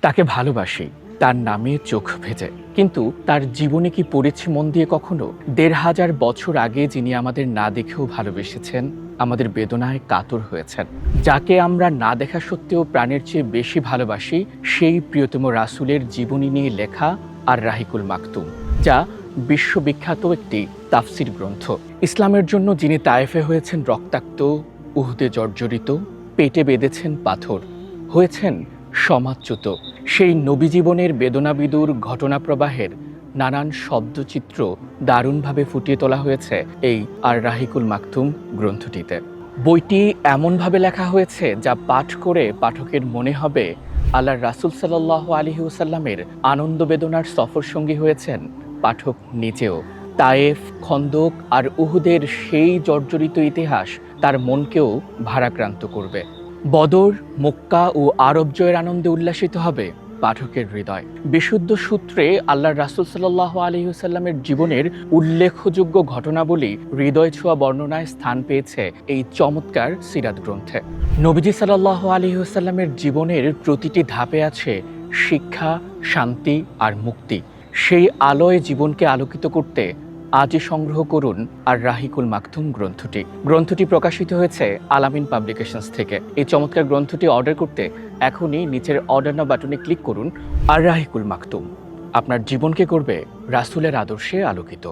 তাকে ভালোবাসি, তার নামে চোখ ভেজে, কিন্তু তার জীবনে কি পড়েছি মন দিয়ে কখনো? ১৫০০ বছর আগে যিনি আমাদের না দেখেও ভালোবেসেছেন, আমাদের বেদনায় কাতর হয়েছেন, যাকে আমরা না দেখা সত্ত্বেও প্রাণের চেয়ে বেশি ভালোবাসি, সেই প্রিয়তম রাসূলের জীবনী নিয়ে লেখা আর রাহিকুল মাকতুম, যা বিশ্ববিখ্যাত একটি তাফসির গ্রন্থ। ইসলামের জন্য যিনি তায়েফে হয়েছেন রক্তাক্ত, উহুদে জর্জরিত, পেটে বেঁধেছেন পাথর, হয়েছেন সমাজচ্যুত, সেই নবী জীবনের বেদনাবিদুর ঘটনা প্রবাহের নানান শব্দচিত্র দারুণভাবে ফুটিয়ে তোলা হয়েছে এই আর রাহিকুল মাকতুম গ্রন্থটিতে। বইটি এমনভাবে লেখা হয়েছে যা পাঠ করে পাঠকের মনে হবে আল্লাহর রাসূল সাল্লাল্লাহু আলাইহি ওয়াসাল্লামের আনন্দ বেদনার সফর সঙ্গী হয়েছেন পাঠক নিজেও। তায়েফ, খন্দক আর উহুদের সেই জর্জরিত ইতিহাস তার মনকেও ভারাক্রান্ত করবে। বদর, মক্কা ও আরব জয়ের আনন্দে উল্লাসিত হবে পাঠকের হৃদয়। বিশুদ্ধ সূত্রে আল্লাহর রাসূল সাল্লাল্লাহু আলাইহি ওয়াসাল্লামের জীবনের উল্লেখযোগ্য ঘটনাবলী হৃদয় ছোঁয়া বর্ণনায় স্থান পেয়েছে এই চমৎকার সিরাত গ্রন্থে। নবীজি সাল্লাল্লাহু আলাইহি ওয়াসাল্লামের জীবনের প্রতিটি ধাপে আছে শিক্ষা, শান্তি আর মুক্তি। সেই আলোয় জীবনকে আলোকিত করতে আজই সংগ্রহ করুন আর রাহিকুল মাকতুম গ্রন্থটি প্রকাশিত হয়েছে আলামিন পাবলিকেশনস থেকে। এই চমৎকার গ্রন্থটি অর্ডার করতে এখনই নিচের অর্ডার নাও বাটনে ক্লিক করুন। আর রাহিকুল মাকতুম আপনার জীবনকে করবে রাসূলের আদর্শে আলোকিত।